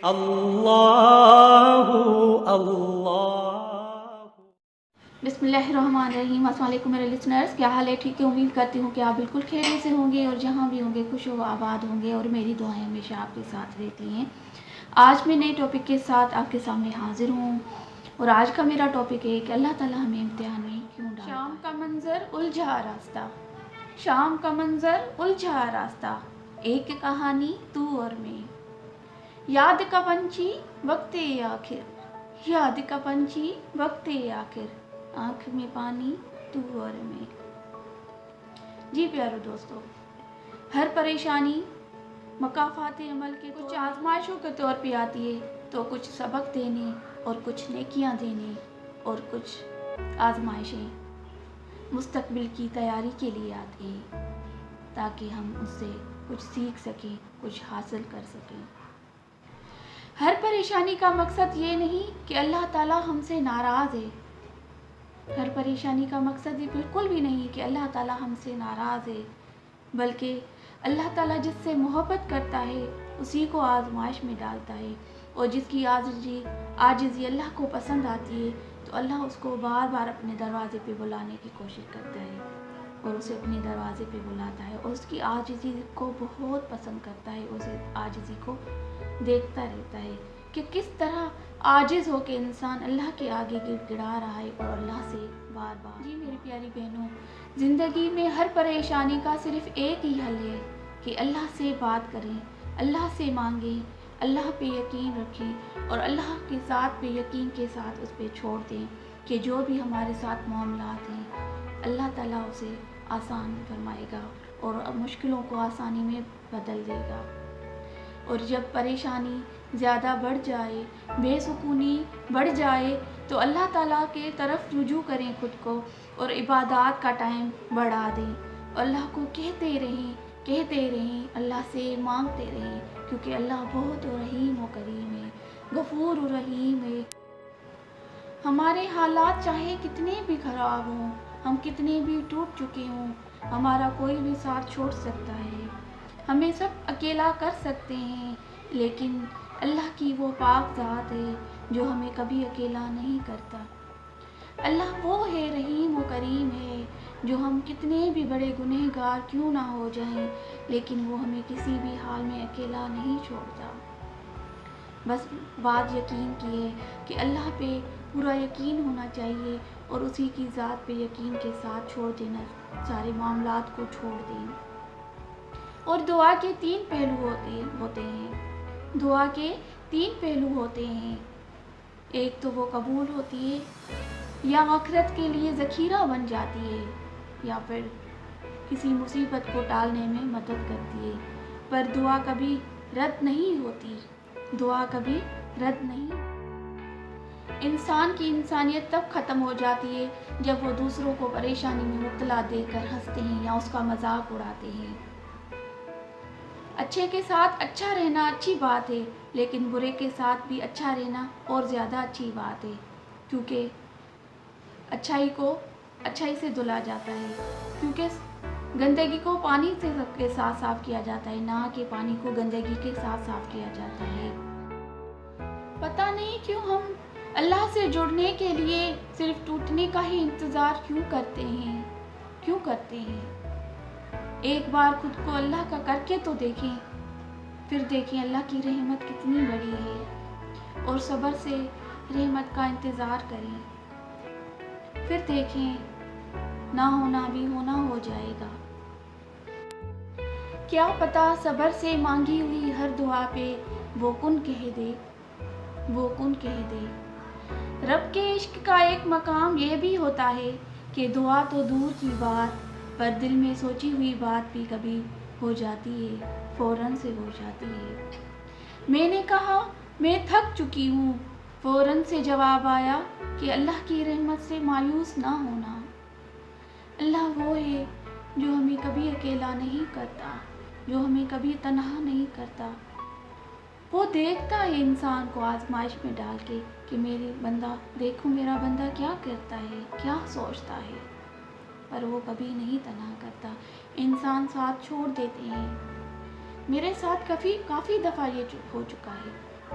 اللہ اللہ۔ بسم اللہ الرحمن الرحیم۔ السلام علیکم میرے لسنرز، کیا حال ہے؟ ٹھیک ہے، امید کرتی ہوں کہ آپ بالکل خیریت سے ہوں گے اور جہاں بھی ہوں گے خوش و آباد ہوں گے، اور میری دعائیں ہمیشہ آپ کے ساتھ رہتی ہیں۔ آج میں نئے ٹاپک کے ساتھ آپ کے سامنے حاضر ہوں، اور آج کا میرا ٹاپک ہے کہ اللہ تعالیٰ ہمیں امتحان میں کیوں ڈالتا ہے۔ شام کا منظر الجھا راستہ، شام کا منظر الجھا راستہ، ایک کہانی تو اور میں، یاد کا پنچھی وقت آخر، یاد کا پنچھی وقت آخر، آنکھ میں پانی تو اور میں۔ جی پیارو دوستو، ہر پریشانی مکافات عمل کے کچھ آزمائشوں کے طور پہ آتی ہے، تو کچھ سبق دینے اور کچھ نیکیاں دینے، اور کچھ آزمائشیں مستقبل کی تیاری کے لیے آتی ہیں، تاکہ ہم اس سے کچھ سیکھ سکیں، کچھ حاصل کر سکیں۔ ہر پریشانی کا مقصد یہ نہیں کہ اللہ تعالیٰ ہم سے ناراض ہے، ہر پریشانی کا مقصد یہ بالکل بھی نہیں کہ اللہ تعالیٰ ہم سے ناراض ہے، بلکہ اللہ تعالیٰ جس سے محبت کرتا ہے اسی کو آزمائش میں ڈالتا ہے، اور جس کی عاجزی اللہ کو پسند آتی ہے تو اللہ اس کو بار بار اپنے دروازے پہ بلانے کی کوشش کرتا ہے، اور اسے اپنے دروازے پہ بلاتا ہے، اور اس کی عاجزی کو بہت پسند کرتا ہے، اسے عاجزی کو دیکھتا رہتا ہے کہ کس طرح عاجز ہو کے انسان اللہ کے آگے گڑ گڑا رہا ہے اور اللہ سے بار بار۔ جی میری پیاری بہنوں، زندگی میں ہر پریشانی کا صرف ایک ہی حل ہے کہ اللہ سے بات کریں، اللہ سے مانگیں، اللہ پہ یقین رکھیں، اور اللہ کے ذات پہ یقین کے ساتھ اس پہ چھوڑ دیں کہ جو بھی ہمارے ساتھ معاملات ہیں اللہ تعالیٰ اسے آسان فرمائے گا اور مشکلوں کو آسانی میں بدل دے گا۔ اور جب پریشانی زیادہ بڑھ جائے، بے سکونی بڑھ جائے، تو اللہ تعالیٰ کے طرف رجوع کریں خود کو، اور عبادات کا ٹائم بڑھا دیں، اللہ کو کہتے رہیں، اللہ سے مانگتے رہیں، کیونکہ اللہ بہت رحیم و کریم ہے، غفور و رحیم ہے۔ ہمارے حالات چاہے کتنے بھی خراب ہوں، ہم کتنے بھی ٹوٹ چکے ہوں، ہمارا کوئی بھی ساتھ چھوڑ سکتا ہے، ہمیں سب اکیلا کر سکتے ہیں، لیکن اللہ کی وہ پاک ذات ہے جو ہمیں کبھی اکیلا نہیں کرتا۔ اللہ وہ ہے، رحیم و کریم ہے، جو ہم کتنے بھی بڑے گنہگار کیوں نہ ہو جائیں، لیکن وہ ہمیں کسی بھی حال میں اکیلا نہیں چھوڑتا۔ بس بات یقین کی ہے کہ اللہ پہ پورا یقین ہونا چاہیے، اور اسی کی ذات پہ یقین کے ساتھ چھوڑ دینا، سارے معاملات کو چھوڑ دیں۔ اور دعا کے تین پہلو ہوتے ہیں، دعا کے تین پہلو ہوتے ہیں، ایک تو وہ قبول ہوتی ہے، یا آخرت کے لیے ذخیرہ بن جاتی ہے، یا پھر کسی مصیبت کو ٹالنے میں مدد کرتی ہے، پر دعا کبھی رد نہیں ہوتی، دعا کبھی رد نہیں۔ انسان کی انسانیت تب ختم ہو جاتی ہے جب وہ دوسروں کو پریشانی میں مبتلا دیکھ کر ہنستے ہیں یا اس کا مذاق اڑاتے ہیں۔ اچھے کے ساتھ اچھا رہنا اچھی بات ہے، لیکن برے کے ساتھ بھی اچھا رہنا اور زیادہ اچھی بات ہے، کیونکہ اچھائی سے دھلا جاتا ہے، کیونکہ گندگی کو پانی سے کے ساتھ صاف کیا جاتا ہے، نہ کہ پانی کو گندگی کے ساتھ صاف کیا جاتا ہے۔ پتہ نہیں کیوں ہم اللہ سے جڑنے کے لیے صرف ٹوٹنے کا ہی انتظار کیوں کرتے ہیں؟ ایک بار خود کو اللہ کا کر کے تو دیکھیں، پھر دیکھیں اللہ کی رحمت کتنی بڑی ہے، اور صبر سے رحمت کا انتظار کریں، پھر دیکھیں نہ ہونا بھی ہونا ہو جائے گا۔ کیا پتہ صبر سے مانگی ہوئی ہر دعا پہ وہ کن کہہ دے۔ رب کے عشق کا ایک مقام یہ بھی ہوتا ہے کہ دعا تو دور کی بات، پر دل میں سوچی ہوئی بات بھی کبھی ہو جاتی ہے، فوراً سے ہو جاتی ہے۔ میں نے کہا میں تھک چکی ہوں، فوراً سے جواب آیا کہ اللہ کی رحمت سے مایوس نہ ہونا۔ اللہ وہ ہے جو ہمیں کبھی اکیلا نہیں کرتا، جو ہمیں کبھی تنہا نہیں کرتا، وہ دیکھتا ہے انسان کو آزمائش میں ڈال کے کہ دیکھو میرا بندہ کیا کرتا ہے، کیا سوچتا ہے، پر وہ کبھی نہیں تنہا کرتا، انسان ساتھ چھوڑ دیتے ہیں۔ میرے ساتھ کافی دفعہ یہ ہو چکا ہے